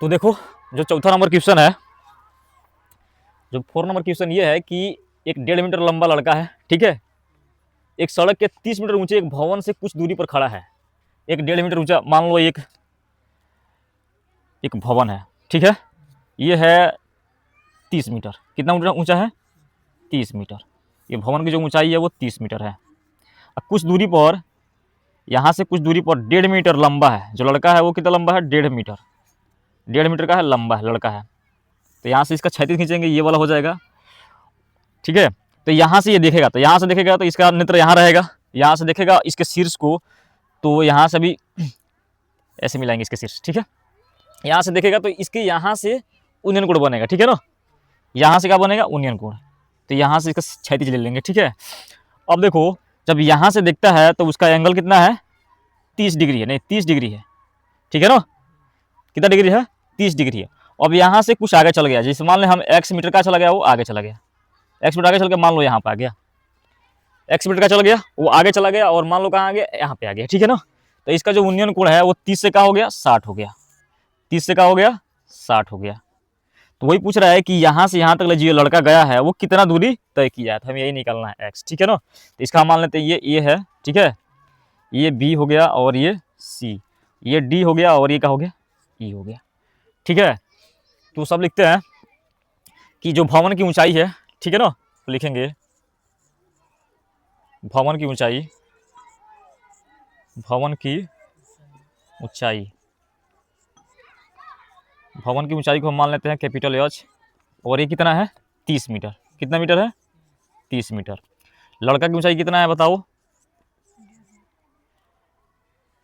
तो देखो, जो चौथा नंबर क्वेश्चन है, जो 4 नंबर क्वेश्चन ये है कि एक 1.5 मीटर लंबा लड़का है, ठीक है, एक सड़क के 30 मीटर ऊंचे एक भवन से कुछ दूरी पर खड़ा है। एक 1.5 मीटर ऊंचा, मान लो एक भवन है, ठीक है, ये है 30 मीटर। कितना ऊंचा है? 30 मीटर। ये भवन की जो ऊंचाई है वो 30 मीटर है। अब कुछ दूरी पर, यहाँ से कुछ दूरी पर 1.5 मीटर लंबा है। जो लड़का है वो कितना लंबा है? 1.5 मीटर। 1.5 मीटर का है, लंबा है, लड़का है। तो यहाँ से इसका क्षैतिज खींचेंगे, ये वाला हो जाएगा, ठीक है। तो यहाँ से ये देखेगा, तो यहाँ से देखेगा तो इसका नेत्र यहाँ रहेगा। यहाँ से देखेगा इसके शीर्ष को, तो यहाँ से भी ऐसे मिलाएंगे इसके शीर्ष, ठीक है। यहाँ से देखेगा तो इसके यहाँ से उन्नयन कोण बनेगा, ठीक है ना। यहाँ से क्या बनेगा? उन्नयन कोण। तो यहाँ से इसका क्षैतिज ले लेंगे, ठीक है। अब देखो, जब यहाँ से देखता है तो उसका एंगल कितना है? 30 डिग्री है, नहीं 30 डिग्री है, ठीक है ना। कितना डिग्री है? 30 डिग्री है। अब यहाँ से कुछ आगे चल गया, जैसे मान लें हम x मीटर का चला गया, वो आगे चला गया, x मीटर आगे चल के मान लो यहाँ पे आ गया, x मीटर का चला गया, वो आगे चला गया, और मान लो कहाँ आ गया? यहाँ पे आ गया, ठीक है ना। तो इसका जो उन्नयन कोण है वो 30 से क्या हो गया? 60 हो गया। 30 से क्या हो गया? 60 हो गया। तो वही पूछ रहा है कि यहाँ से यहाँ तक जो लड़का गया है वो कितना दूरी तय किया है, तो हमें यही निकालना है x, ठीक है ना। तो इसका हम मान लेते हैं ये A है, ठीक है, ये B हो गया, और ये C, ये D हो गया, और ये क्या हो गया? E हो गया, ठीक है। तो सब लिखते हैं कि जो भवन की ऊंचाई है, ठीक है ना, तो लिखेंगे भवन की ऊंचाई, भवन की ऊंचाई, भवन की ऊंचाई को हम मान लेते हैं कैपिटल H, और ये कितना है? 30 मीटर। कितना मीटर है? 30 मीटर। लड़का की ऊंचाई कितना है बताओ?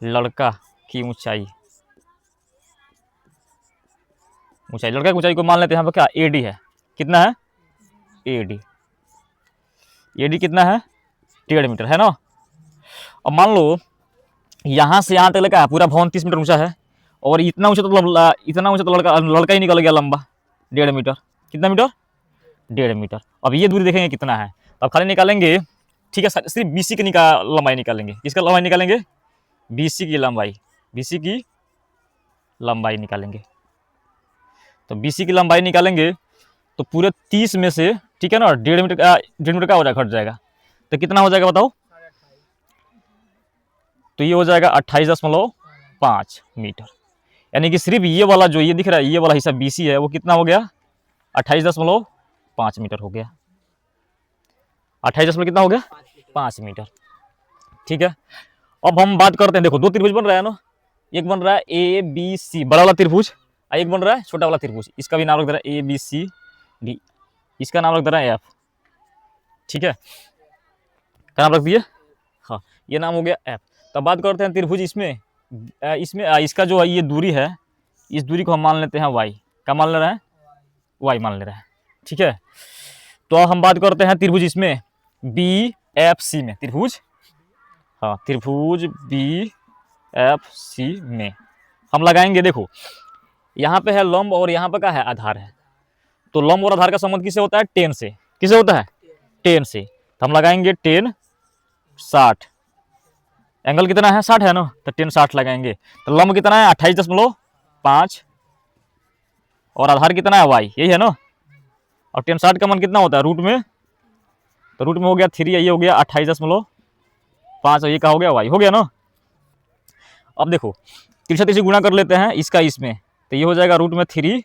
लड़का की ऊंचाई, लड़का की ऊंचाई को मान लेते हैं यहाँ पर क्या? AD है। कितना है? AD। AD कितना है? 1.5 मीटर, है ना। अब मान लो यहाँ से यहाँ तक लगा पूरा भवन 30 मीटर ऊंचा है, और इतना ऊंचा तो लड़का ही निकल गया लंबा, 1.5 मीटर। कितना मीटर? 1.5 मीटर। अब ये दूरी देखेंगे कितना है, तो अब खाली निकालेंगे, ठीक है, सिर्फ BC की लंबाई निकालेंगे। किसका लंबाई निकालेंगे? BC की लंबाई, BC की लंबाई निकालेंगे। तो BC की लंबाई निकालेंगे तो पूरे 30 में से, ठीक है ना, 1.5 मीटर का, 1.5 मीटर का हो जाएगा, घट जाएगा, तो कितना हो जाएगा बताओ? तो ये हो जाएगा 28.5 मीटर। यानी कि सिर्फ ये वाला जो ये दिख रहा है, ये वाला हिस्सा BC है, वो कितना हो गया? 28.5 मीटर हो गया। 28 कितना हो गया? 5 मीटर, ठीक है। अब हम बात करते हैं, देखो 2 त्रिभुज बन रहा है ना, एक बन रहा है ABC बड़ा वाला त्रिभुज, और एक बन रहा है छोटा वाला त्रिभुज। इसका भी नाम रख दे रहा है ABCD, इसका नाम रख दे रहा है F, ठीक है, क्या नाम रख दिए? हाँ, ये नाम हो गया F। तब बात करते हैं त्रिभुज इसका जो है ये दूरी है, इस दूरी को हम मान लेते हैं y। क्या मान ले रहे हैं? y मान ले रहे हैं, ठीक है। तो अब हम बात करते हैं त्रिभुज इसमें BFC में, त्रिभुज, हाँ, त्रिभुज BFC में हम लगाएंगे। देखो यहाँ पे है लंब और यहाँ पे क्या है? आधार है। तो लंब और आधार का संबंध किससे होता है? 10 से। किससे होता है? 10 से। तो हम लगाएंगे 10 60। एंगल कितना है? 60 है ना, तो 10 60 लगाएंगे। तो लंब कितना है? 28.5, और आधार कितना है? y, यही है ना। और 10 60 का मान कितना होता है? रूट में, तो रूट में हो गया 3, ये हो गया 28.5, और ये क्या हो गया? y हो गया ना। अब देखो तिरछा से गुणा कर लेते हैं इसका इसमें, तो ये हो जाएगा रूट में 3y,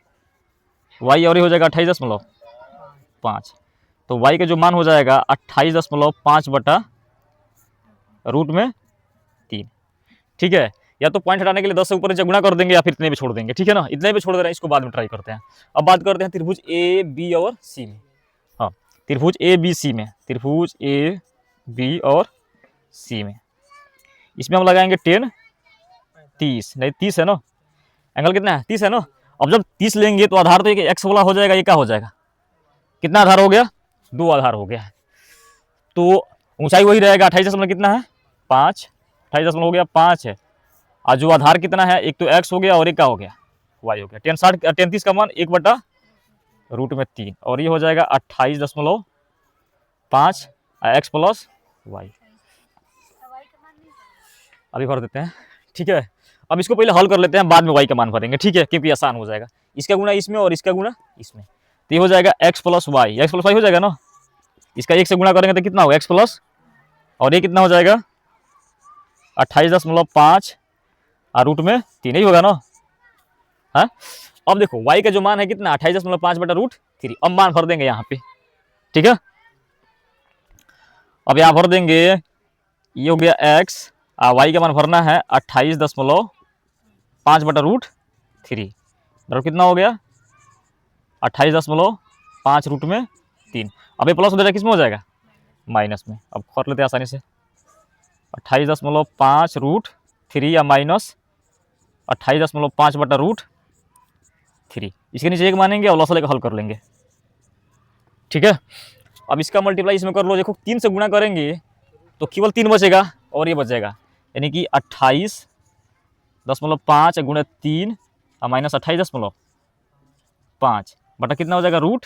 और ये हो जाएगा 28.5। तो y का जो मान हो जाएगा 28.5 बटा रूट में 3, ठीक है। या तो पॉइंट हटाने के लिए 10 से ऊपर नीचे गुणा कर देंगे, या फिर इतने पे छोड़ देंगे, ठीक है ना। इतने पे छोड़ दे रहे हैं, इसको बाद में ट्राई करते हैं। अब बात करते हैं त्रिभुज AB और C में। हाँ, त्रिभुज ABC में, त्रिभुज AB और C में, इसमें हम लगाएंगे 10 30, नहीं 30 है ना, एंगल कितना है? 30 है ना। अब जब 30 लेंगे तो आधार तो एक x वाला हो जाएगा, ये क्या हो जाएगा? कितना आधार हो गया? 2 आधार हो गया। तो ऊंचाई वही रहेगा, 28 कितना है? 5, 28 हो गया 5 है। और जो आधार कितना है? एक तो x हो गया, और एक क्या हो गया? y हो गया। 10 60 10 30 का मान 1 बटा रूट में 3, और ये हो जाएगा 28.5 x प्लस y। अभी भर देते हैं, ठीक है। अब इसको पहले हल कर लेते हैं, बाद में y का मान भरेंगे, ठीक है, क्योंकि आसान हो जाएगा। इसका गुना इसमें और इसका गुना इसमें, तो ये हो जाएगा x plus y, x plus y हो जाएगा ना। इसका 1 से गुणा करेंगे तो कितना होगा x प्लस, और ये कितना हो जाएगा 28.5 और रूट में 3 ही होगा ना। हाँ, अब देखो y का जो मान है कितना 28.5 बटा रूट 3। अब मान भर देंगे यहाँ पे, ठीक है। अब यहाँ भर देंगे, ये हो गया x, y का मान भरना है 28.5 बटा रूट 3, बराबर कितना हो गया 28.5 रूट में 3। अब ये प्लस हो जाएगा, किस में हो जाएगा माइनस में। अब कर लेते हैं आसानी से, 28.5 रूट 3 या माइनस 28.5 बटा रूट 3, इसके नीचे एक मानेंगे और लसा लेकर हल कर लेंगे, ठीक है। अब इसका मल्टीप्लाई इसमें कर लो, देखो 3 से गुणा करेंगे तो केवल 3 बचेगा और ये बच जाएगा, यानी कि 28.5 गुणा 3 और माइनस 28.5 बटा कितना हो जाएगा रूट,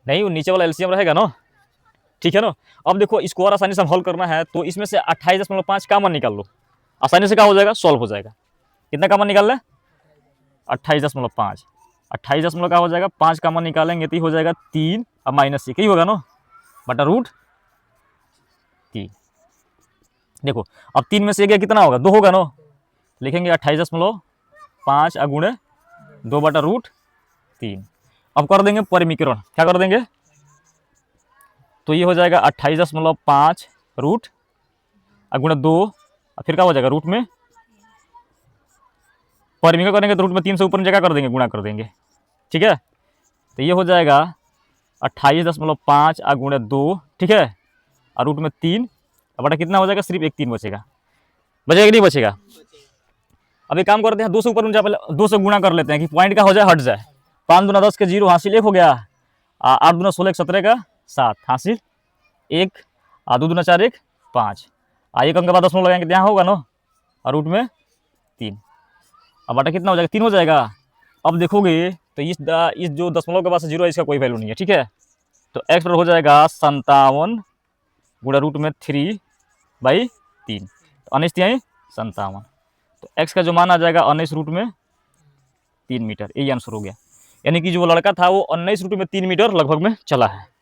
नहीं वो नीचे वाला एलसीएम रहेगा ना, ठीक है ना। अब देखो इसको और आसानी से हल करना है, तो इसमें से 28.5 का मान निकाल लो, आसानी से क्या हो जाएगा सॉल्व हो जाएगा। कितना का मान निकाल ले 28.5, 28 का हो जाएगा 5 का मान निकालेंगे तो हो जाएगा 3 और माइनस 1 ही होगा ना बटा रूट 3। देखो अब 3 में से 1 कितना होगा 2 होगा ना, लिखेंगे 28.5 गुणे 2 बटा रूट 3। अब कर देंगे परिमीकरण, क्या कर देंगे, तो ये हो जाएगा 28.5 रूट गुणे 2 और फिर क्या हो जाएगा रूट में, परिमीकरण करेंगे तो रूट में 3 से ऊपर जगह कर देंगे, गुणा कर देंगे, ठीक है। तो ये हो जाएगा 28.5 गुणे 2, ठीक है, और रूट में 3 बटा कितना हो जाएगा, सिर्फ एक 3 बचेगा, बचेगा कि नहीं बचेगा। अब एक काम करते हैं 2 से ऊपर पहले 2 से गुणा कर लेते हैं कि पॉइंट का हो जाए हट जाए। 5 दूना 10 के 0 हासिल 1 हो गया, 8 दूना 16 17 का 7 हासिल 1, 2 दूना 4 1 5, 1 अंक के बाद 10 लगाएंगे यहाँ होगा ना, और रूट में 3, अब बटा कितना हो जाएगा 3 हो जाएगा। अब देखोगे तो इस जो दशमलव के पास 0 है इसका कोई वैल्यू नहीं है, ठीक है। तो x पर हो जाएगा 57 गुणा रूट में 3/3, तो 19×3 57, तो x का जो मान आ जाएगा 19 रूट में 3 मीटर, यही आंसर हो गया। यानी कि जो लड़का था वो 19 रूट में 3 मीटर लगभग में चला है।